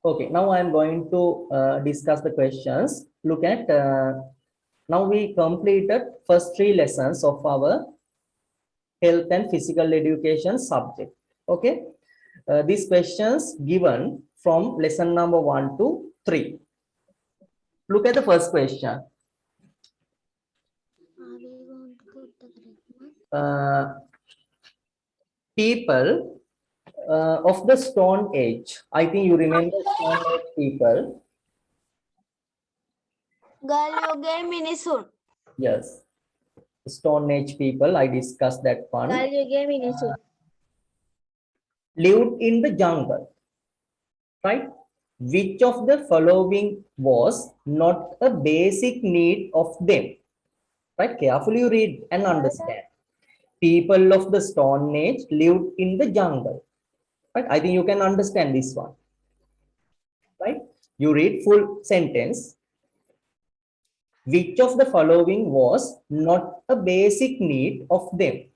Okay, now I am going to discuss the questions. Look at now we completed first 3 lessons of our health and physical education subject. Okay, these questions given from lesson number 1 to 3. Look at the first question. People of the Stone Age. I think you remember Stone Age people. ගල්යුගේ මිනිසුන් Yes, Stone Age people. I discussed that one. ගල්යුගේ මිනිසුන් Lived in the jungle, right? Which of the following was not a basic need of them? Right? Carefully read and understand. People of the Stone Age lived in the jungle. Right? I think you can understand this one. Right? You read full sentence. Which of the following was not a basic need of them?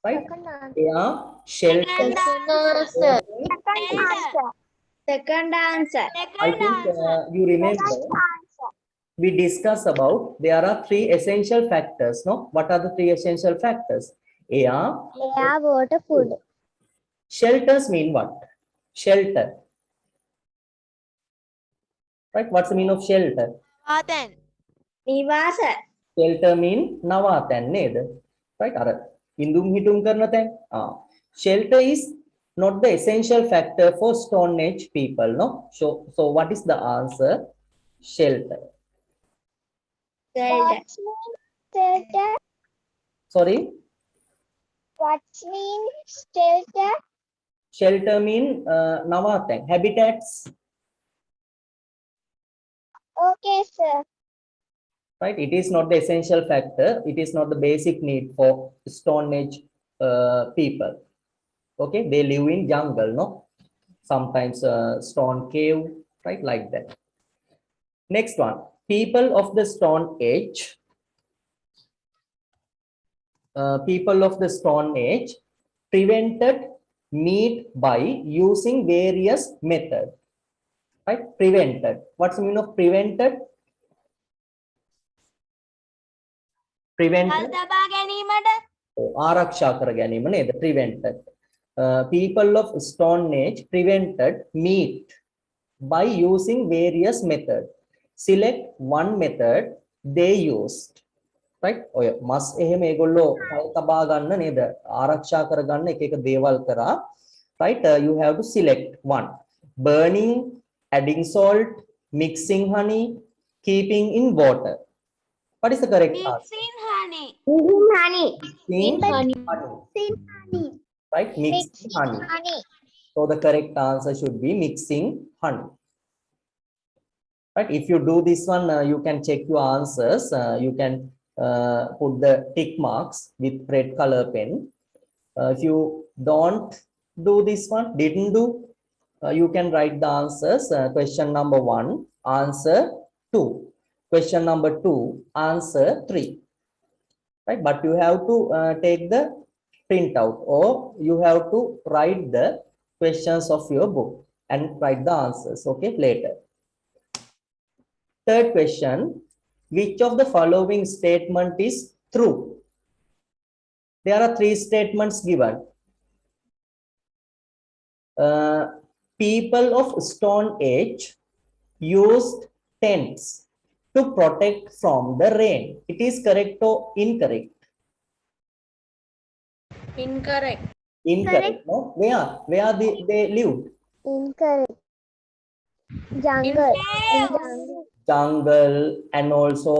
Right? They are shelter. second answer I think you remember we discussed about there are 3 essential factors. No, what are the 3 essential factors? Air, water food shelters mean what? Shelter. Right? What's the meaning of shelter? ආතැන් නිවාස Shelter mean නවාතැන් නේද? Right? අර ඉඳුම් හිටුම් කරන තැන්. Shelter is not the essential factor for Stone Age people. No. So what is the answer? Shelter. shelter Sorry. what means shelter Shelter mean navaten, habitats. okay sir Right? It is not the essential factor. It is not the basic need for Stone Age people. Okay, they live in jungle, no? Sometimes stone cave, right? Like that. Next one, people of the Stone Age. People of the Stone Age prevented meat by using various methods. Right? Prevented. What's the meaning of prevented? Prevented. තබා ගැනීමට ආරක්ෂා කර ගැනීම නේද? Prevented. People of Stone Age prevented meat by using various methods. Select one method they used. Right? ඔය මස් එහෙම ඒගොල්ලෝ කල් තබා ගන්න නේද? ආරක්ෂා කර ගන්න එක එක දේවල් කරා. Right? You have to select one. Burning, adding salt, mixing honey, keeping in water. What is the correct answer? mixing honey Mixing honey. Right? Mixing honey. So the correct answer should be mixing honey. Right? If you do this one, you can check your answers. You can put the tick marks with red color pen. If you don't do this one, didn't do, you can write the answers. Question number 1, answer 2. Question number 2, answer 3. Right? But you have to take the printout or you have to write the questions of your book and write the answers. Okay, later. Third question, which of the following statement is true? There are 3 statements given. People of Stone Age used tents to protect from the rain. It is correct or incorrect? incorrect Incorrect. No? Where they lived? incorrect Jungle and also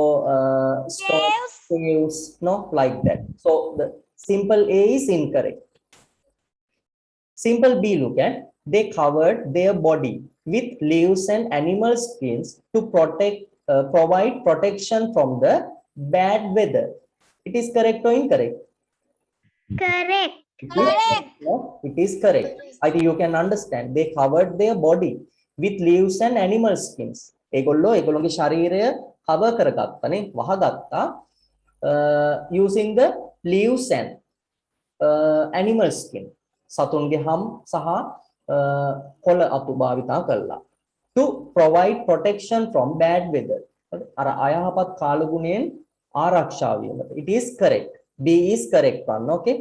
stone caves, no, like that. So the simple A is incorrect. Simple B, look at, they covered their body with leaves and animal skins to provide protection from the bad weather. It is correct or incorrect? correct No, it is correct. I think you can understand. They covered their body with leaves and animal skins. ඒගොල්ලෝ ඒගොල්ලෝගේ ශරීරය cover කරගත්තනේ වහගත්තා using the leaves and animal skin. සතුන්ගේ හම් සහ කොළ අතු භාවිතා කළා. To provide protection from bad weather. අර අයහපත් කාලගුණයෙන් ආරක්ෂා වීමට. It is correct. B is correct one. Okay.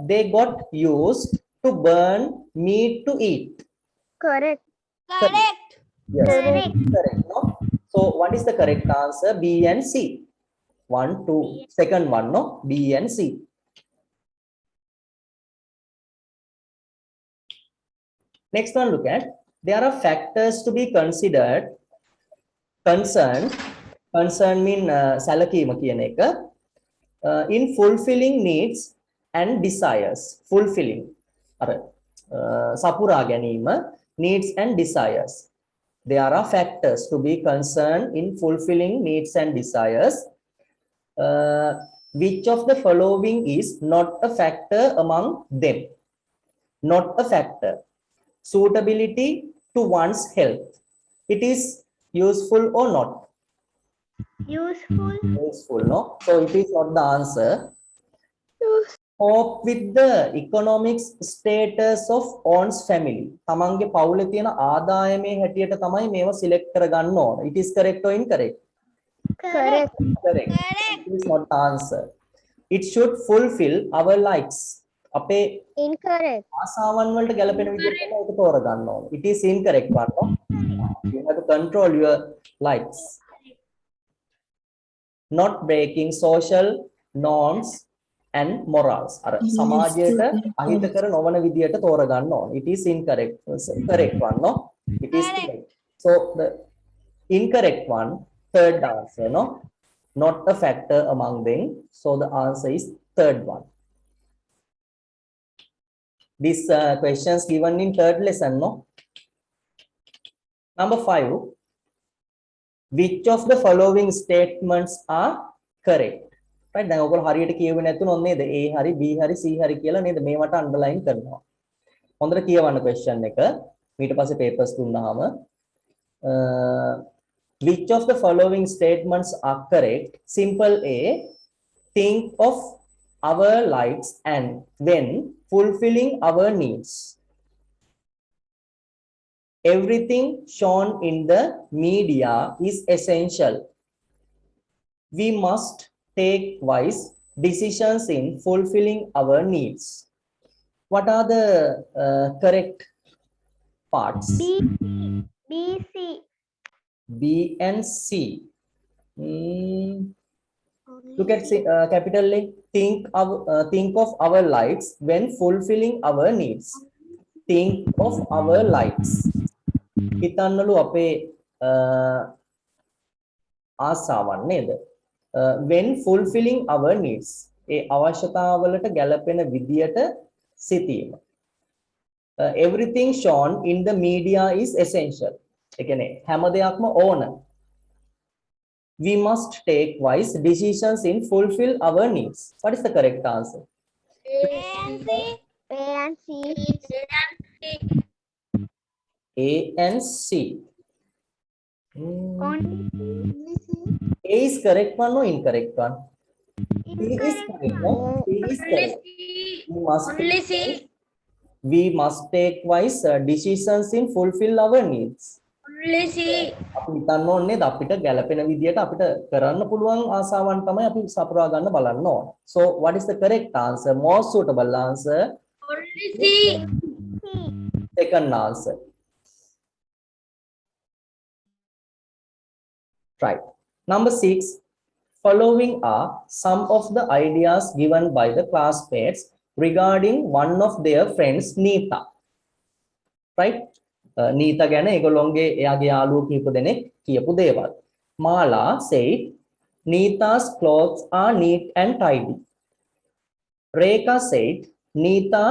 They got used to burn meat to eat. Correct. Correct. Yes. Correct. Correct. No? So what is the correct answer? B and C. 1, 2. Second one, no? B and C. Next one, look at. There are factors to be considered. Concern mean සැලකීම කියන එක. In fulfilling needs and desires. Fulfilling. අර සපුරා ගැනීම, needs and desires. There are factors to be concerned in fulfilling needs and desires. Which of the following is not a factor among them? Not a factor. Suitability to one's health. It is useful or not? Useful. Useful, no? So it is not the answer. Cope with the economic status of one's family. තමන්ගේ පවුලේ තියෙන ආදායමේ හැටියට තමයි මේව select කරගන්න ඕන. It is correct or incorrect? Correct. Correct. It is not the answer. It should fulfill our likes. අපේ Incorrect. ආසාවන් වලට ගැලපෙන විදිහට තමයි ඒක තෝරගන්න ඕන. It is incorrect one. No? You have to control your likes. Not breaking social norms and morals. අර සමාජයට අහිතකර නොවන විදියට තෝරගන්න ඕන. It is incorrect. Correct one, no? It is correct. So the incorrect one, third answer, no? Not a factor among them. So the answer is third one. These questions given in third lesson, no? Number 5. Which of the following statements are correct? Right? දැන් ඔයගොල්ලෝ හරියට කියවෙන්නේ නැතුනොත් නේද? A හරි B හරි C හරි කියලා නේද? මේවට අන්ඩර්ලයින් කරනවා. හොඳට කියවන්න question එක. ඊට පස්සේ papers දුන්නාම which of the following statements are correct? Simple A. Think of our likes and when fulfilling our needs. Everything shown in the media is essential. We must take wise decisions in fulfilling our needs. What are the correct parts? B, C. B and C. Look at capital A. Think of our likes when fulfilling our needs. Think of our likes. හිතන්නලු අපේ ආසාවන් නේද? When fulfilling our needs. ඒ අවශ්‍යතාවලට ගැලපෙන විදියට සිටීම. Everything shown in the media is essential. ඒ කියන්නේ හැම දෙයක්ම ඕන. We must take wise decisions in fulfill our needs. What is the correct answer? A and C. A and C. A and C. Only C. A is correct one or incorrect one? B is correct. No? B is correct. We must take wise decisions in fulfill our needs. Only C. අපි හිතන්න ඕනේ අපිට ගැළපෙන විදියට අපිට කරන්න පුළුවන් ආසාවන් තමයි අපි සපුරා ගන්න බලන්න ඕන. So what is the correct answer? Most suitable answer? Only C. Second answer. Right. Number 6. Following are some of the ideas given by the classmates regarding one of their friends, Neeta. Right? Neeta ගැන ඒගොල්ලෝගේ එයාගේ යාළුවෝ කීප දෙනෙක් කියපු දේවල්. Mala said, Neeta's clothes are neat and tidy. Rekha said, Neeta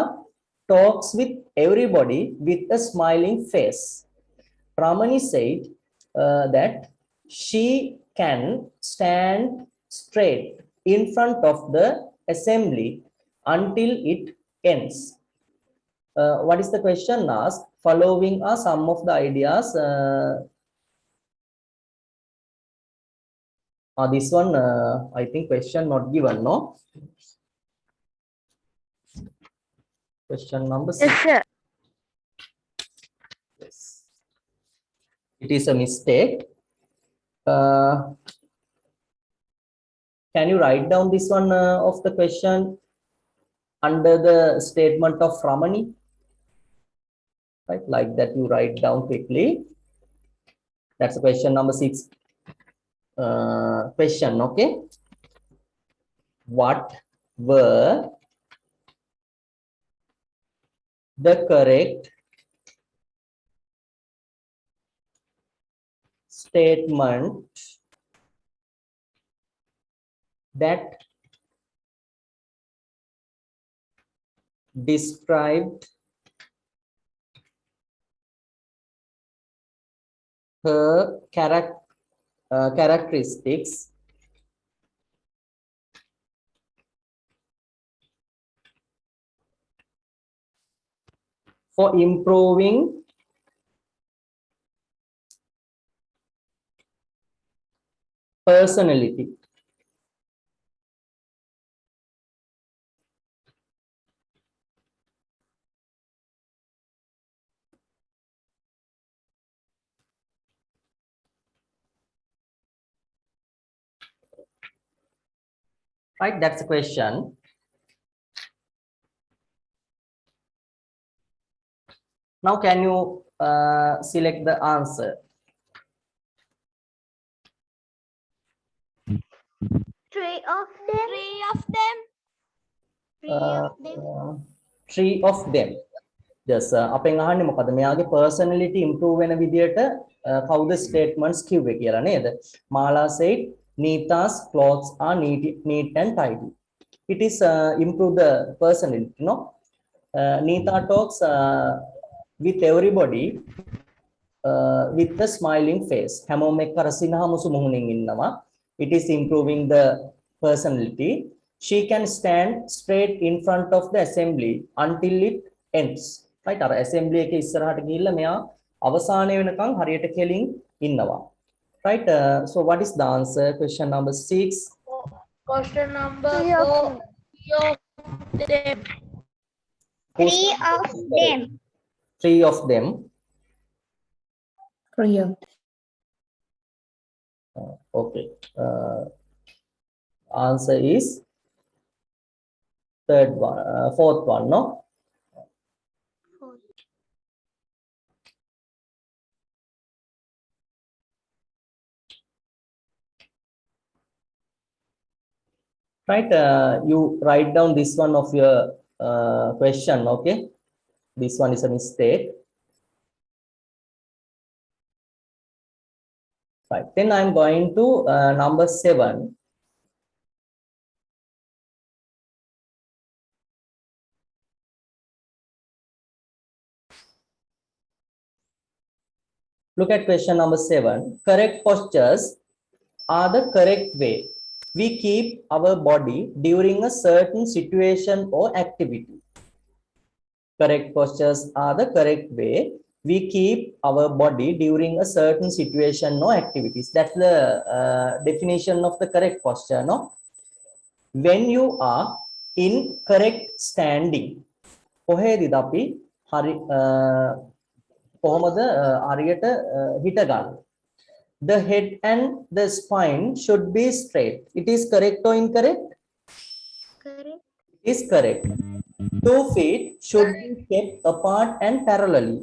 talks with everybody with a smiling face. Ramani said that she can stand straight in front of the assembly until it ends. What is the question asked? Following are some of the ideas. This one, I think question not given, no? Question number 6. Yes, sir. It is a mistake. Can you write down this one of the question under the statement of Ramani? Right, like that you write down quickly. That's question number 6. Question, okay. What were the correct statement that described her characteristics for improving personality? Right, that's the question. Now, can you select the answer? Three of them. Three of them. Three of them. Yes, අපෙන් අහන්නේ මොකද මෙයාගේ personality improve වෙන විදියට කවුද statements කිව්වේ කියලා නේද? Mala said Nita's clothes are neat and tidy. It is improve the personality, no? Nita talks with everybody with a smiling face. හැමෝම එක්ක රසිනා මුසු මුහුණින් ඉන්නවා. It is improving the personality. She can stand straight in front of the assembly until it ends. Right, අර assembly එකේ ඉස්සරහට ගිහිල්ලා මෙයා අවසානය වෙනකන් හරියට කෙලින් ඉන්නවා. Right, so what is the answer? Question number 6. Question number 4. Three of them. Three of them. Okay. Answer is fourth one, no? Right, you write down this one of your question, okay? This one is a mistake. Right, then I'm going to number 7. Look at question number 7. Correct postures are the correct way we keep our body during a certain situation or activity. Correct postures are the correct way we keep our body during a certain situation or activities. That's the definition of the correct posture, no? When you are in correct standing, කොහෙදද අපි හරි කොහොමද හරියට හිට ගන්න? The head and the spine should be straight. It is correct or incorrect? Correct. It is correct. 2 feet should be kept apart and parallelly.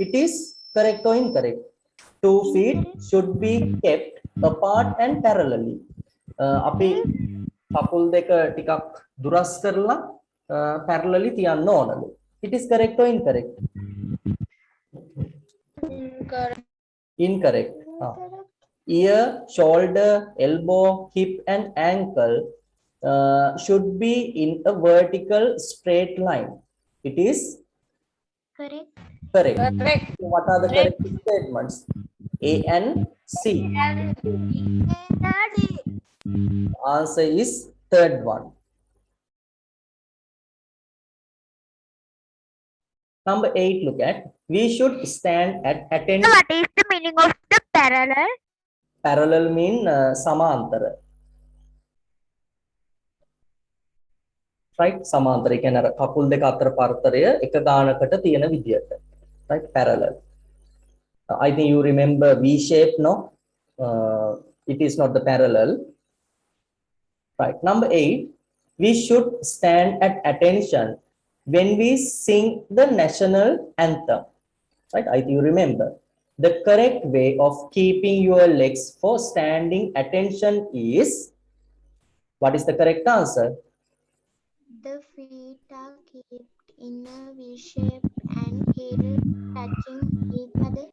It is correct or incorrect? 2 feet should be kept apart and parallelly. අපි කකුල් දෙක ටිකක් දුරස් කරලා parallelly තියන්න ඕනලු. It is correct or incorrect? Incorrect. Incorrect. Ear, shoulder, elbow, hip and ankle should be in a vertical straight line. It is Correct. correct. Correct. So what are the correct statements? A and C. Answer is third one. Number 8, look at. We should stand at attention. What is the meaning of the parallel? Parallel mean සමාන්තර. Right, සමාන්තර කියන්නේ අර කකුල් දෙක අතර පරතරය එක ගානකට තියෙන විදියට. Right, parallel. I think you remember V shape, no? It is not the parallel. Right. Number 8, we should stand at attention when we sing the national anthem. Right. I think you remember. The correct way of keeping your legs for standing attention is, what is the correct answer? The feet are kept in a V shape and heels touching each other.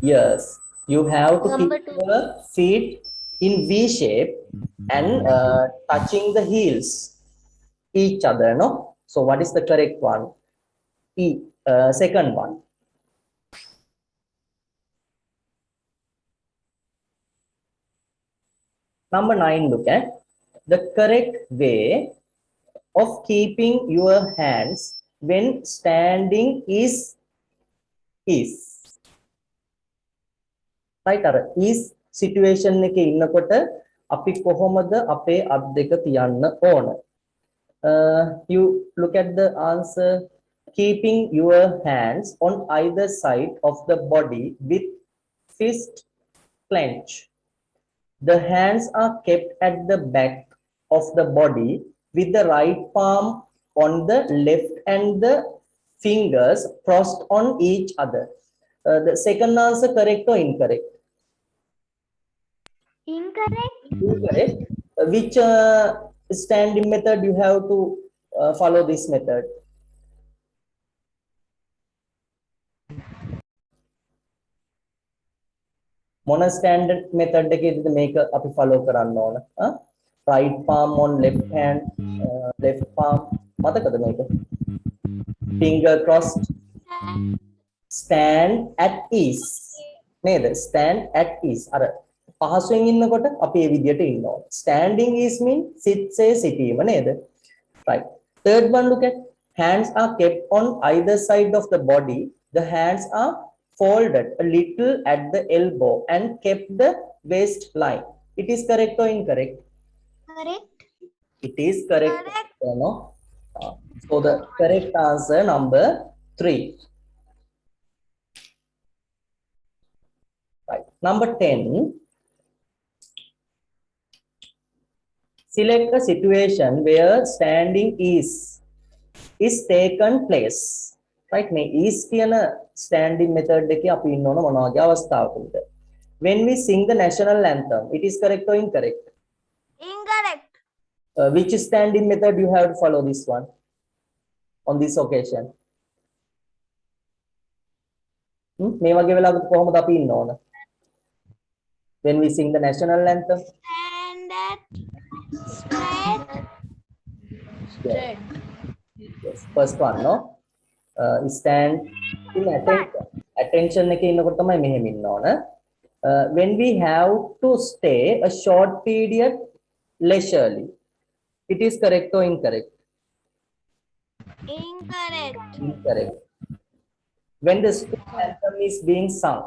Yes, you have to keep Number 2. your feet in V shape and touching the heels each other, no? So what is the correct one? Second one. Number 9, look at the correct way of keeping your hands when standing is right. අර is situation එකේ ඉන්නකොට අපි කොහොමද අපේ අත් දෙක තියන්න ඕන? You look at the answer. Keeping your hands on either side of the body with fist clench. The hands are kept at the back of the body with the right palm on the left and the fingers crossed on each other. The second answer, correct or incorrect? Incorrect. Incorrect. Which standing method you have to follow this method? මොන standard method එකේද මේක අපි follow කරන්න ඕන? Right palm on left hand, left palm. මතකද මේක? Finger crossed. Stand at ease. නේද? Stand at ease. අර පහසුවෙන් ඉන්නකොට අපි මේ විදියට ඉන්න ඕන. Standing is mean සිත්සේ සිටීම නේද? Right. Third one, look at hands are kept on either side of the body. The hands are folded a little at the elbow and kept the waistline. It is correct or incorrect? Correct. It is correct. No? So the correct answer, number 3. Right. Number 10. Select a situation where standing is taken place. Right, මේ is කියන standing method එකේ අපි ඉන්න ඕන මොන වගේ අවස්ථාවකද? When we sing the national anthem, it is correct or incorrect? Incorrect. Which standing method you have to follow this one on this occasion? මේ වගේ වෙලාවක කොහොමද අපි ඉන්න ඕන? When we sing the national anthem? Stand at straight. Straight. Yes, first one, no? Stand in attention. Attention එකේ ඉන්නකොට තමයි මෙහෙම ඉන්න ඕන. When we have to stay a short period leisurely, it is correct or incorrect? Incorrect. Incorrect. When the school anthem is being sung,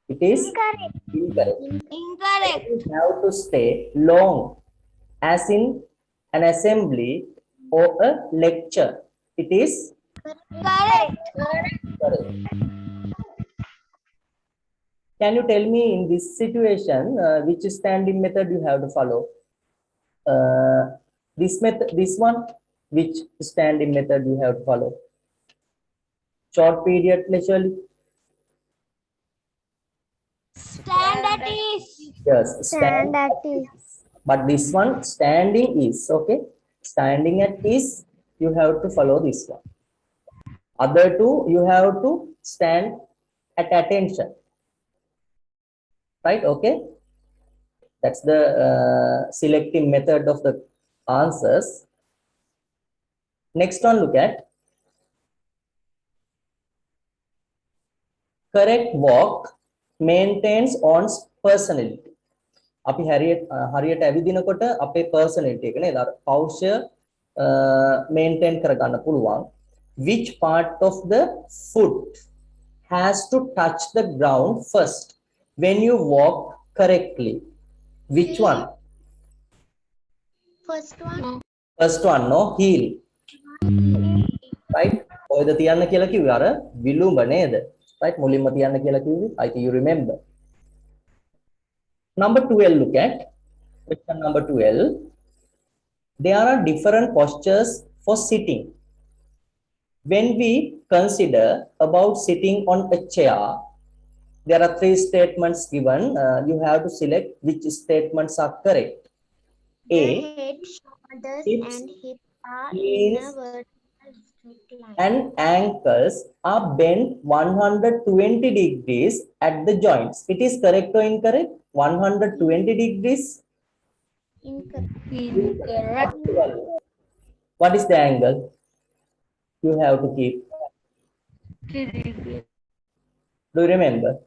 it is Incorrect. incorrect. Incorrect. We have to stay long, as in an assembly or a lecture. It is Correct. correct. Can you tell me in this situation which standing method you have to follow? This method, this one, which standing method you have to follow? Short period leisurely. Stand at ease. Yes, Stand at ease. But this one, standing is okay. Standing at ease, you have to follow this one. Other two, you have to stand at attention. Right? Okay. That's the selecting method of the answers. Next one, look at correct walk maintains one's personality. අපි හරියට ඇවිදිනකොට අපේ personality එක නේද? අර posture maintain කරගන්න පුළුවන්. Which part of the foot has to touch the ground first when you walk correctly? Which one? First one. First one, no? Heel. Right? ඔයද තියන්න කියලා කිව්වේ අර විලුඹ නේද? right? මුලින්ම තියන්න කියලා කිව්වේ. I think you remember. Number 12, look at question number 12. There are different postures for sitting. When we consider about sitting on a chair, there are 3 statements given. You have to select which statements are correct. The A, head, shoulders, hips, and hips are in knees, a vertical straight line. and ankles are bent 120 degrees at the joints. It is correct or incorrect? 120 degrees? Incorrect. What is the angle you have to keep? Do you remember?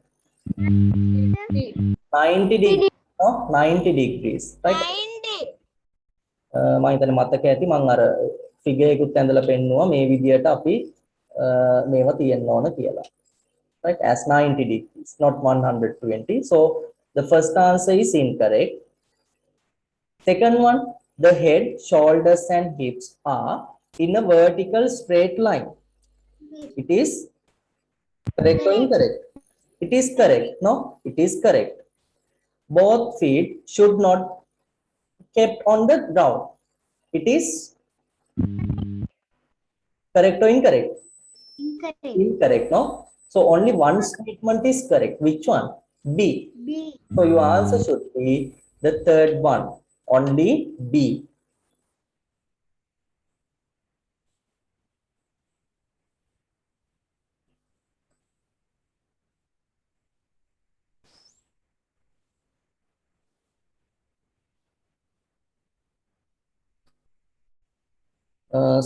90 degrees. No? 90 degrees. Right? 90. මම හිතන්නේ මතක ඇති මම අර figure එකකුත් ඇඳලා පෙන්නුවා මේ විදියට අපි මේවා තියෙන්න ඕන කියලා. Right? As 90 degrees, not 120. So the first answer is incorrect. Second one, the head, shoulders, and hips are in a vertical straight line. It is correct or incorrect? It is correct. No, it is correct. Both feet should not kept on the ground. It is correct or incorrect? Incorrect. Incorrect. No. So only one statement is correct. Which one? B. B. So your answer should be the third one. Only B.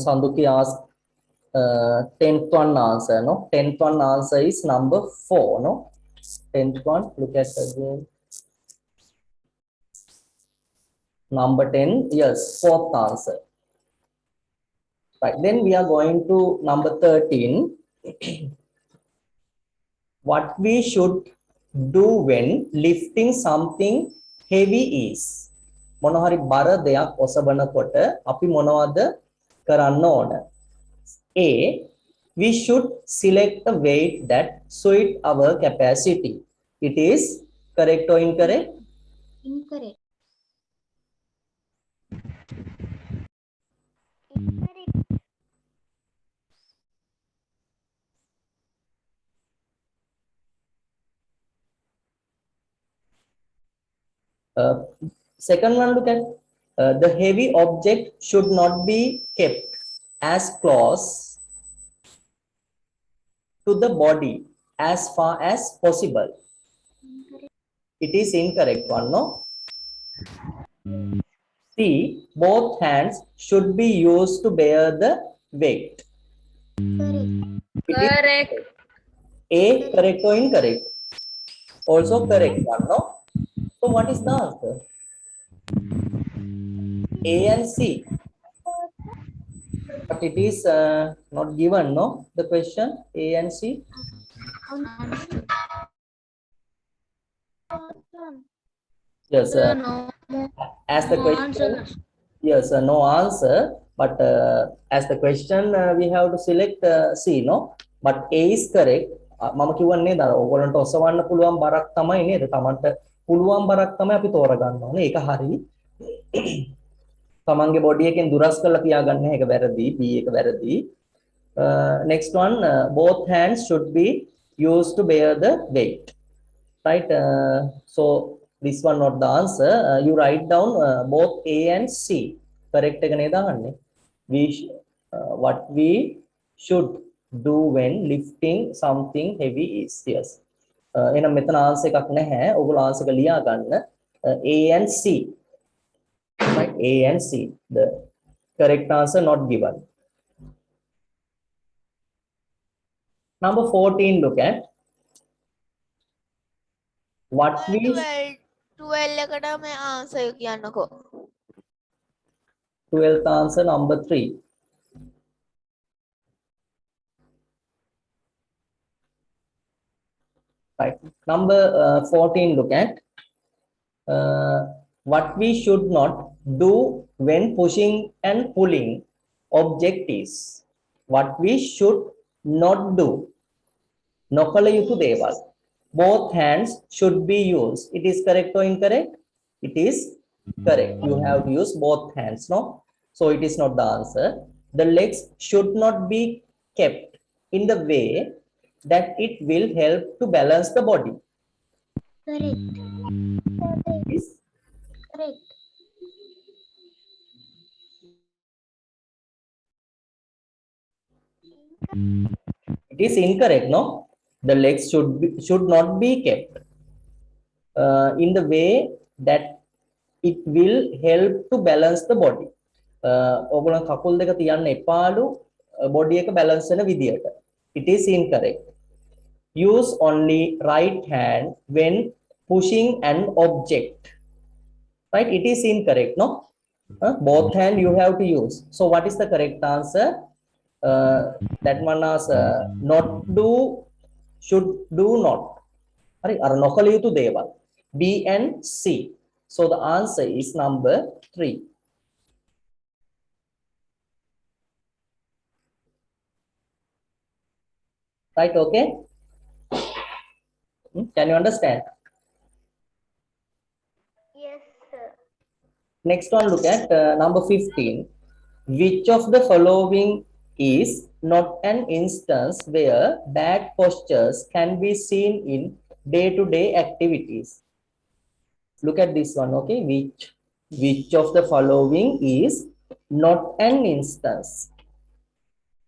Sanduki asked 10th one answer. No, 10th one answer is number 4. No, 10th one. Look at again. Number 10. Yes, 4th answer. Right. Then we are going to number 13. What we should do when lifting something heavy is. මොනවා හරි බර දෙයක් ඔසවනකොට අපි මොනවද කරන්න ඕන? A, we should select a weight that suit our capacity. It is correct or incorrect? Incorrect. Second one, look at the heavy object should not be kept as close to the body as far as possible. It is incorrect one, no? C, both hands should be used to bear the weight. Correct. A, correct or incorrect? Also correct one, no? So what is the answer? A and C. But it is not given, no? The question A and C. Yes, as the question. Yes, no answer. But as the question, we have to select C, no? But A is correct. මම කියවන්නේ නේද ඔයගොල්ලන්ට ඔසවන්න පුළුවන් බරක් තමයි නේද? තමන්ට පුළුවන් බරක් තමයි අපි තෝරගන්න ඕනේ. ඒක හරි. තමන්ගේ බොඩි එකෙන් දුරස් කරලා තියාගන්න එක වැරදි. B එක වැරදි. Next one, both hands should be used to bear the weight. Right? So this one not the answer. You write down both A and C. Correct එක නේද අහන්නේ? What we should do when lifting something heavy is. Yes. එහෙනම් මෙතන answer එකක් නැහැ. ඔයගොල්ලෝ answer එක ලියා ගන්න. A and C. Right? A and C. The correct answer not given. Number 14, look at what we 12 එකට මේ answer එක කියන්නකෝ. 12th answer number 3. Right. Number 14, look at what we should not do when pushing and pulling object is. What we should not do. නොකළ යුතු දේවල්. Both hands should be used. It is correct or incorrect? It is correct. You have to use both hands, no? So it is not the answer. The legs should not be kept in the way that it will help to balance the body. Correct. Is Correct. it is incorrect, no? The legs should not be kept in the way that it will help to balance the body. ඔගොල්ලන් කකුල් දෙක තියන්න එපාලු body එක balance වෙන විදියට. It is incorrect. Use only right hand when pushing an object. Right? It is incorrect, no? Both hand you have to use. So what is the correct answer? That one is not do, should do not. Right? Are නොකළ යුතු දේවල්. B and C. So the answer is number 3. Right? Okay. Can you understand? Yes, sir. Next one, look at number 15. Which of the following is not an instance where bad postures can be seen in day-to-day activities? Look at this one, okay? Which of the following is not an instance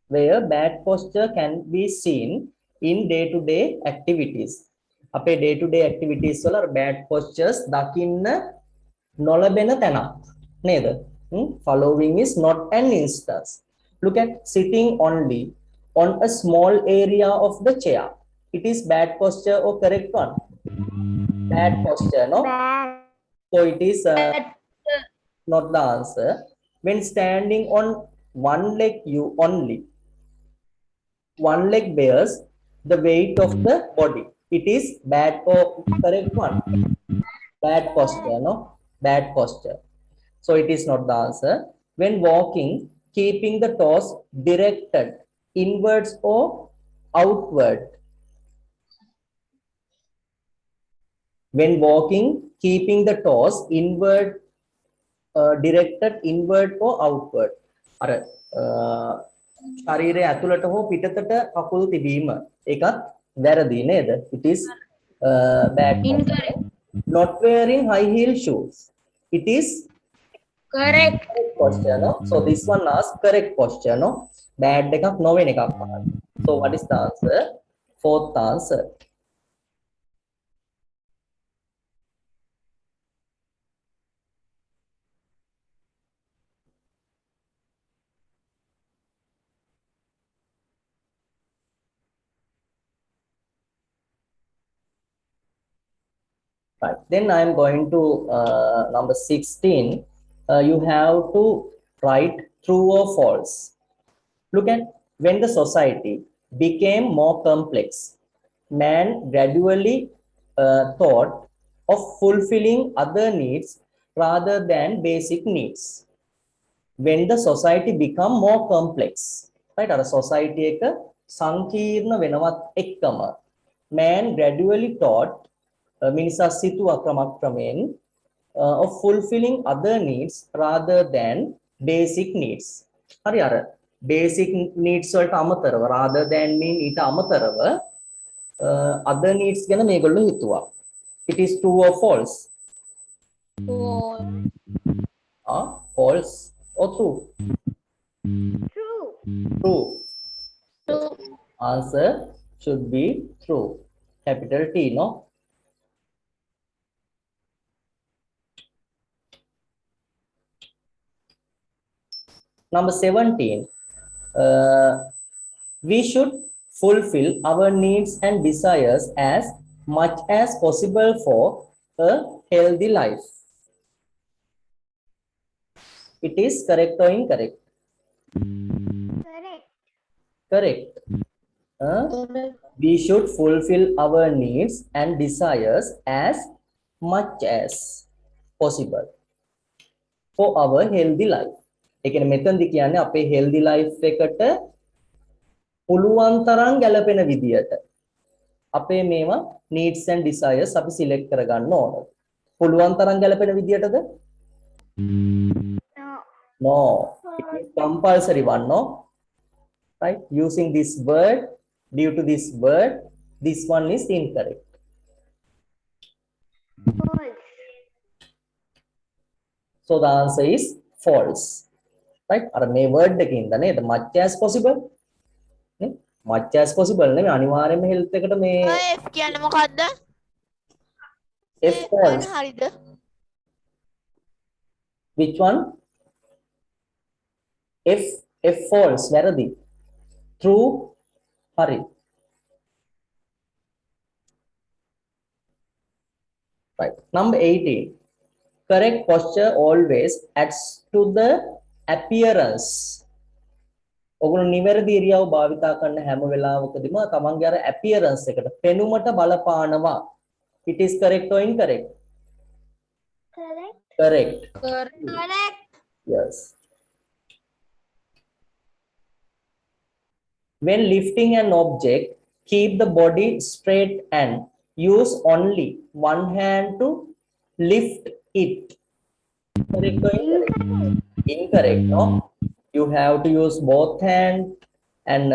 where bad posture can be seen in day-to-day activities? අපේ day-to-day activities වල bad postures දකින්න නොලබෙන තැනක් නේද? Following is not an instance. Look at sitting only on a small area of the chair. It is bad posture or correct one? Bad posture, no? Bad. So it is not the answer. When standing on one leg, you only. One leg bears the weight of the body. It is bad or correct one? Bad posture, no? Bad posture. So it is not the answer. When walking, keeping the toes directed inwards or outward. When walking, keeping the toes inward, directed inward or outward. අර ශරීරය ඇතුළට හෝ පිටතට කකුල් තිබීම ඒකත් වැරදි නේද? It is bad. Incorrect. Not wearing high heel shoes. It is Correct. posture, no? So this one is correct posture, no? Bad එකක් නොවෙන එකක් පහළ. So what is the answer? Fourth answer. Right. Then I am going to number 16. You have to write true or false. Look at when the society became more complex, man gradually thought of fulfilling other needs rather than basic needs. When the society become more complex, right? Our society එක සංකීර්ණ වෙනවත් එක්කම man gradually thought මිනිසා සිතුවා ක්‍රමක්‍රමයෙන් of fulfilling other needs rather than basic needs. හරි අර basic needs වලට අමතරව rather than mean ඊට අමතරව other needs ගැන මේගොල්ලෝ හිතුවා. It is true or false? False or true? True. True. True. Answer should be true. Capital T, no? Number 17, we should fulfill our needs and desires as much as possible for a healthy life. It is correct or incorrect? Correct. Correct. We should fulfill our needs and desires as much as possible for our healthy life. ඒ කියන්නේ මෙතනදි කියන්නේ අපේ healthy life එකට පුළුවන් තරම් ගැලපෙන විදියට අපේ මේවා needs and desires අපි select කරගන්න ඕන. පුළුවන් තරම් ගැලපෙන විදියටද? No. It is compulsory one, no? Right? Using this word, due to this word, this one is incorrect. So the answer is false. Right? අර මේ word එකකින්ද නේද? Much as possible. නේ? Much as possible නෙමෙයි අනිවාර්යයෙන්ම health එකට මේ F කියන්නේ මොකද්ද? F false. හරිද? Which one? F false. වැරදි. True. හරි. Right. Number 18. Correct posture always adds to the appearance. ඔගොල්ලෝ නිවැරදි ඉරියව් භාවිතා කරන හැම වෙලාවකදීම තමන්ගේ අර appearance එකට පෙනුමට බලපානවා. It is correct or incorrect? Correct. Correct. Yes. When lifting an object, keep the body straight and use only one hand to lift it. Correct or incorrect? Incorrect, no? You have to use both hands and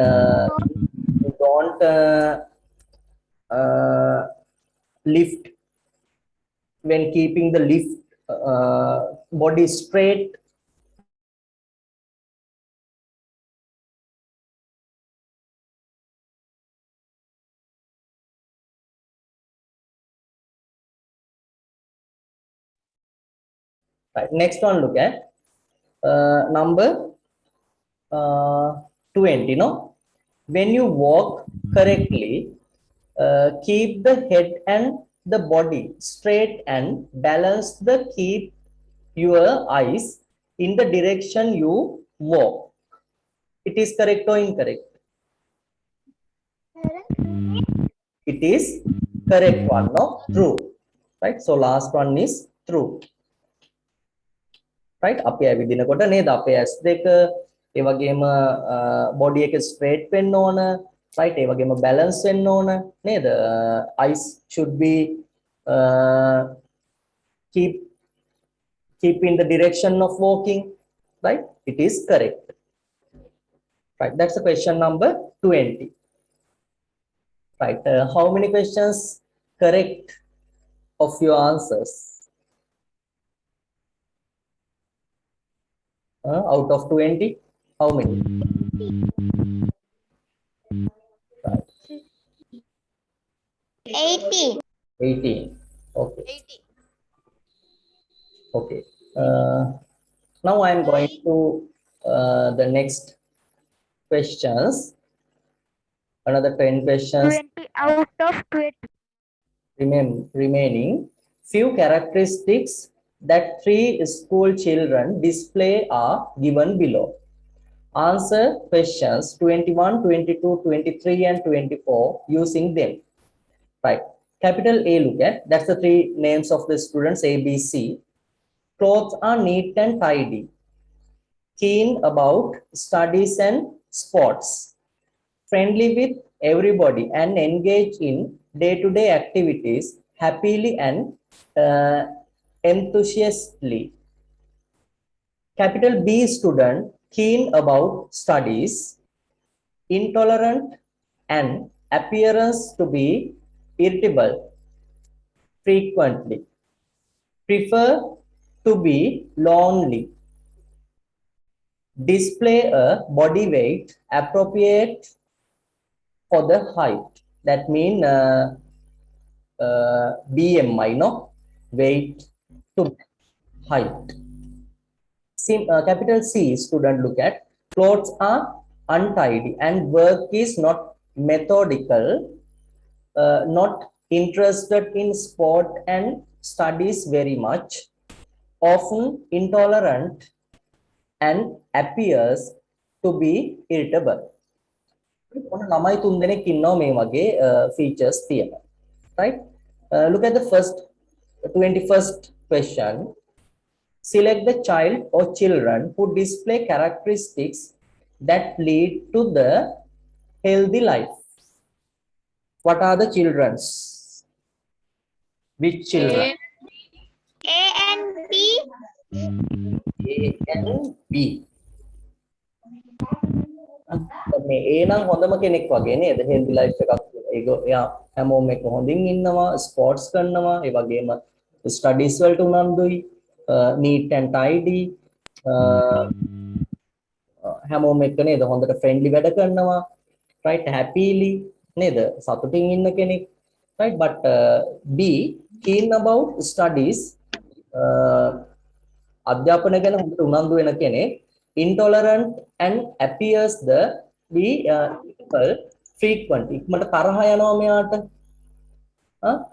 you don't lift when keeping the lift body straight. Right. Next one, look at number 20. No, when you walk correctly, keep the head and the body straight and balance the keep your eyes in the direction you walk. It is correct or incorrect? It is correct one, no? True. Right. So last one is true. Right. අපේ ඇවිදිනකොට නේද අපේ ඇස් දෙක ඒ වගේම body එක straight වෙන්න ඕන. Right. ඒ වගේම බැලන්ස් වෙන්න ඕන නේද? eyes should be keep in the direction of walking. Right. It is correct. Right. That's the question number 20. Right. How many questions correct of your answers? Out of 20, how many? Right. 18. 18. Okay. 80. Okay. Now I am going to the next questions. Another 10 questions 20 out of 20. remaining. Few characteristics that 3 school children display are given below. Answer questions 21, 22, 23 and 24 using them. Right. Capital A, look at, that's the 3 names of the students, A, B, C. Clothes are neat and tidy. Keen about studies and sports. Friendly with everybody and engage in day-to-day activities happily and enthusiastically. Capital B student, keen about studies, intolerant and appearance to be irritable frequently, prefer to be lonely, display a body weight appropriate for the height. That means BMI, no? Weight to height. Capital C student, look at, clothes are untidy and work is not methodical, not interested in sport and studies very much, often intolerant and appears to be irritable. ළමයි 3 දෙනෙක් ඉන්නවා මේ වගේ features තියෙනවා. Right? Look at the 21st question. Select the child or children who display characteristics that lead to the healthy life. What are the children's? Which children? A and B. A and B. මේ A නම් හොඳම කෙනෙක් වගේ නේද? healthy life එකක් තියෙනවා. ඒක එයා හැමෝම එක හොඳින් ඉන්නවා, ස්පෝර්ට්ස් කරනවා, ඒ වගේම ස්ටඩීස් වලට උනන්දුයි, neat and tidy, හැමෝම එක්ක නේද? හොඳට friendly වැඩ කරනවා, right? happily නේද? සතුටින් ඉන්න කෙනෙක්, right? But B keen about studies, අධ්‍යාපනය ගැන හොඳට උනන්දු වෙන කෙනෙක්, intolerant and appears the be people frequent. ඉක්මනට තරහ යනවා මෙයාට.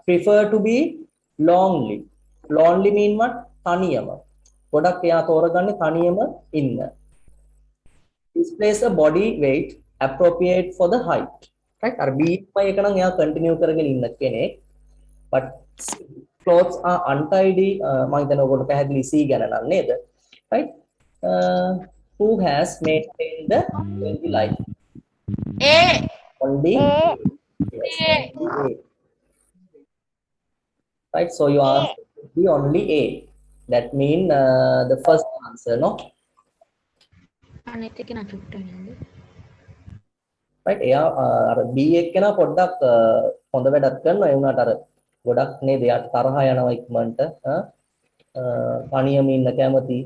Prefer to be lonely. Lonely mean what? තනියම. ගොඩක් එයා තෝරගන්නේ තනියම ඉන්න. Displays a body weight appropriate for the height. Right? අර B එක නම් එයා continue කරගෙන ඉන්න කෙනෙක්. But clothes are untidy. මම හිතන ඔයගොල්ලෝ පැහැදිලි C ගැන නම් නේද? Right? Who has maintained the healthy life? A. Only A. yes, A. Right? So you answer should be only A. That mean the first answer, no? අනිත් එක නචුට්ට නේද? Right? එයා අර B එක්කෙනා පොඩ්ඩක් හොඳ වැඩක් කරනවා. ඒ වුණාට අර ගොඩක් නේද එයාට තරහ යනවා ඉක්මනට. තනියම ඉන්න කැමති.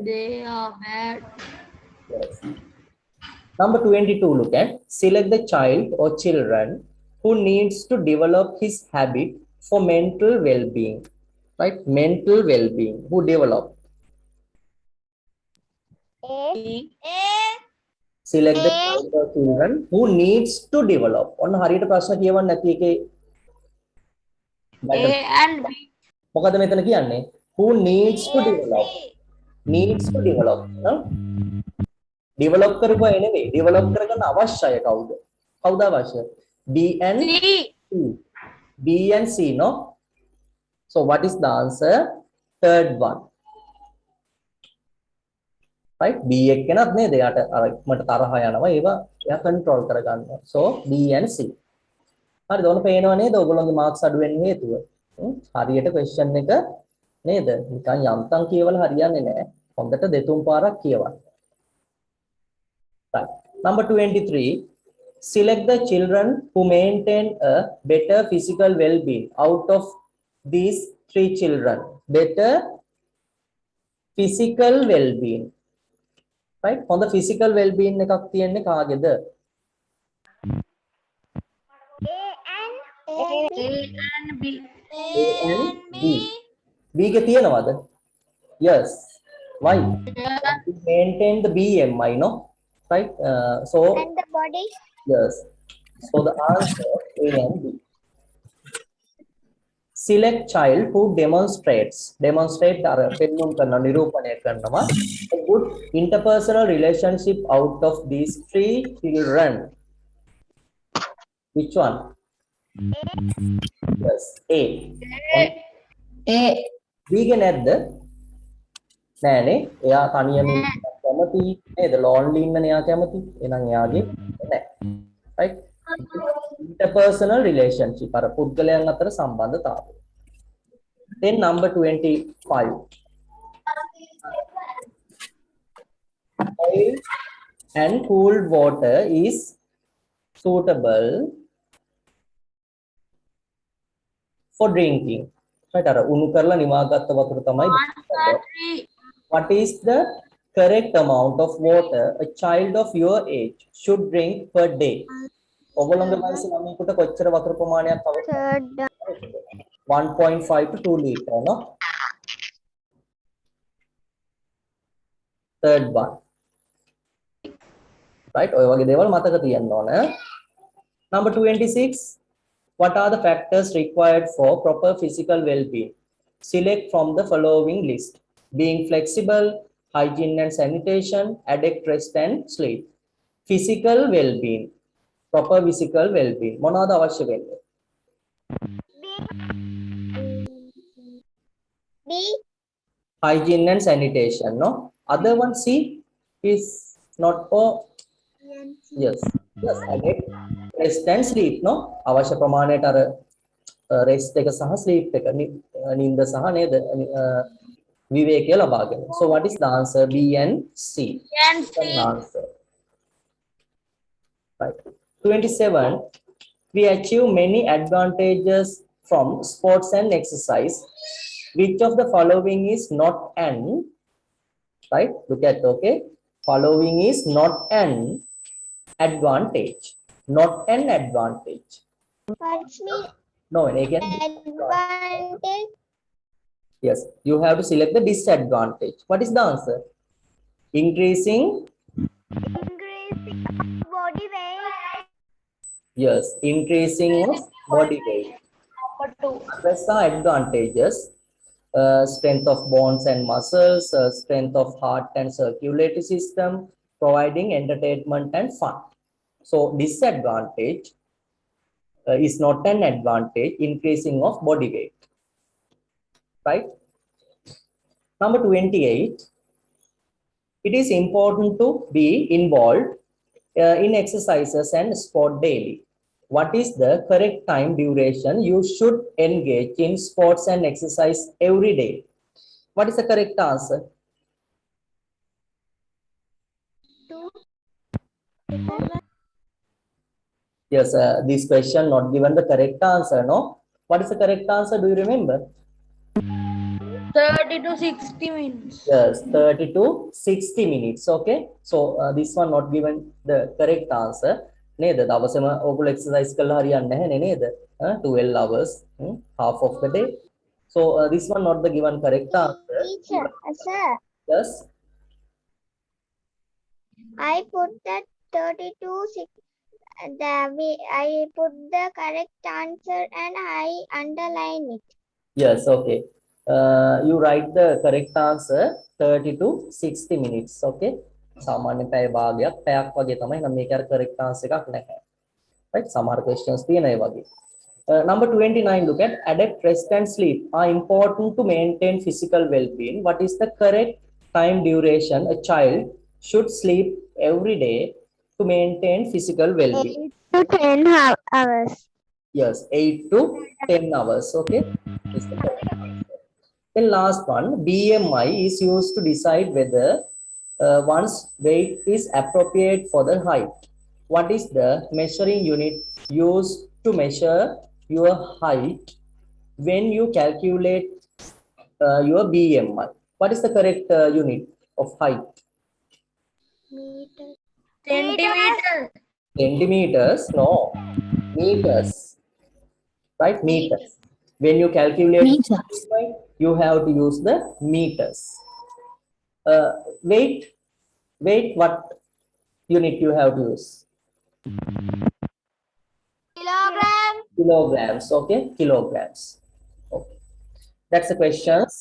They are bad. Yes. Number 22, look at. Select the child or children who needs to develop his habit for mental well-being. Right? Mental well-being. Who develop? A. A. Select the child or children who needs to develop. ඔන්න හරියට ප්‍රශ්න කියවන්න නැති එකේ A and B. මොකද මෙතන කියන්නේ? Who needs to develop? Needs to develop. Develop කරපුවා නෙවෙයි. Develop කරගන්න අවශ්‍යය කවුද? කවුද අවශ්‍ය? B and C. C. B and C, no? So what is the answer? Third one. Right? B එක්කෙනත් නේද? එයාට අර මට තරහ යනවා. ඒවා එයා control කරගන්නවා. So B and C. හරිද? ඔන්න පේනව නේද? ඔයගොල්ලෝගේ marks අඩු වෙන්න හේතුව. හරියට question එක නේද? නිකන් යන්තම් කියවලා හරියන්නේ නැහැ. හොඳට දෙතුන් පාරක් කියවන්න. Right. Number 23. Select the children who maintain a better physical well-being out of these three children. Better physical well-being. Right? On the physical well-being එකක් තියෙන්නේ කාගේද? A and A and B. A and B. B ಗೆ තියෙනවද? Yes. Why? Yeah. We maintain the BMI, no? Right? So and the body. yes. So the answer A and B. Select child who demonstrates. Demonstrate අර පෙන්වුම් කරන නිරූපණය කරනවා. A good interpersonal relationship out of these three children. Which one? Yes, A. A. B ಗೆ නැද්ද? නෑනේ. එයා තනියම කැමති නේද? lonely ඉන්න එයා කැමති. එහෙනම් එයාගේ නෑ. Right? Interpersonal relationship අර පුද්ගලයන් අතර සම්බන්ධතාවය. Then number 25. Oil and cooled water is suitable for drinking. Right? අර උණු කරලා නිවාගත්ත වතුර තමයි. 1, 2, 3. What is the correct amount of water a child of your age should drink per day? ඔයගොල්ලෝගේ වයස ළමයෙකුට කොච්චර වතුර ප්‍රමාණයක් අවශ්‍යද? Third. 1.5 to 2 liter, no? Third one. Right? ඔය වගේ දේවල් මතක තියන්න ඕන. Number 26. What are the factors required for proper physical well-being? Select from the following list. Being flexible, hygiene and sanitation, adequate rest and sleep. Physical well-being. Proper physical well-being. මොනවාද අවශ්‍ය වෙන්නේ? B. Hygiene and sanitation, no? Other one C is not for, yes. Yes, addict rest and sleep, no? අවශ්‍ය ප්‍රමාණයට අර rest එක සහ sleep එක නිින්ද සහ නේද විවේකය ලබාගෙන. So what is the answer? B and C. And Second C. answer. Right. 27. We achieve many advantages from sports and exercise. Which of the following is not an, right? Look at, okay. Following is not an advantage. Not an advantage. What's mean No, and again, advantage? yes, you have to select the disadvantage. What is the answer? Increasing, Increasing body weight. yes, increasing of body weight. Number 2. Plus the advantages, strength of bones and muscles, strength of heart and circulatory system, providing entertainment and fun. So disadvantage is not an advantage, increasing of body weight, right? Number 28, it is important to be involved in exercises and sport daily. What is the correct time duration you should engage in sports and exercise every day? What is the correct answer? 2 Yes, this question not given the correct answer, no? What is the correct answer? Do you remember? 30 to 60 minutes. Yes, 30 to 60 minutes. Okay. So this one not given the correct answer. නේද? දවසම ඔයගොල්ලෝ exercise කළා හරියන්නේ නැහැ නේ නේද? 12 hours, half of the day. So this one not the given correct answer. Teacher, sir, Yes. I put that 32 I put the correct answer and I underline it. Yes, okay. You write the correct answer 30 to 60 minutes. Okay. සාමාන්‍ය පැය භාගයක් පැයක් වගේ තමයි නම් මේක අර correct answer එකක් නැහැ. Right? සමහර questions තියෙන ඒ වගේ. Number 29, look at adept rest and sleep are important to maintain physical well-being. What is the correct time duration a child should sleep every day to maintain physical well-being? 8 to 10 hours. Yes, 8 to 10 hours. Okay. Is the correct answer. Then last one, BMI is used to decide whether one's weight is appropriate for the height. What is the measuring unit used to measure your height when you calculate your BMI? What is the correct unit of height? Meter. Centimeter. Centimeters? No, meters. Right? Meters. When you calculate BMI, you have to use the meters. Weight, what unit you have to use? Kilogram. Kilograms. Okay, kilograms. Okay, that's the questions.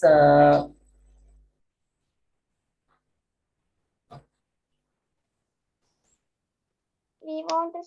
We want to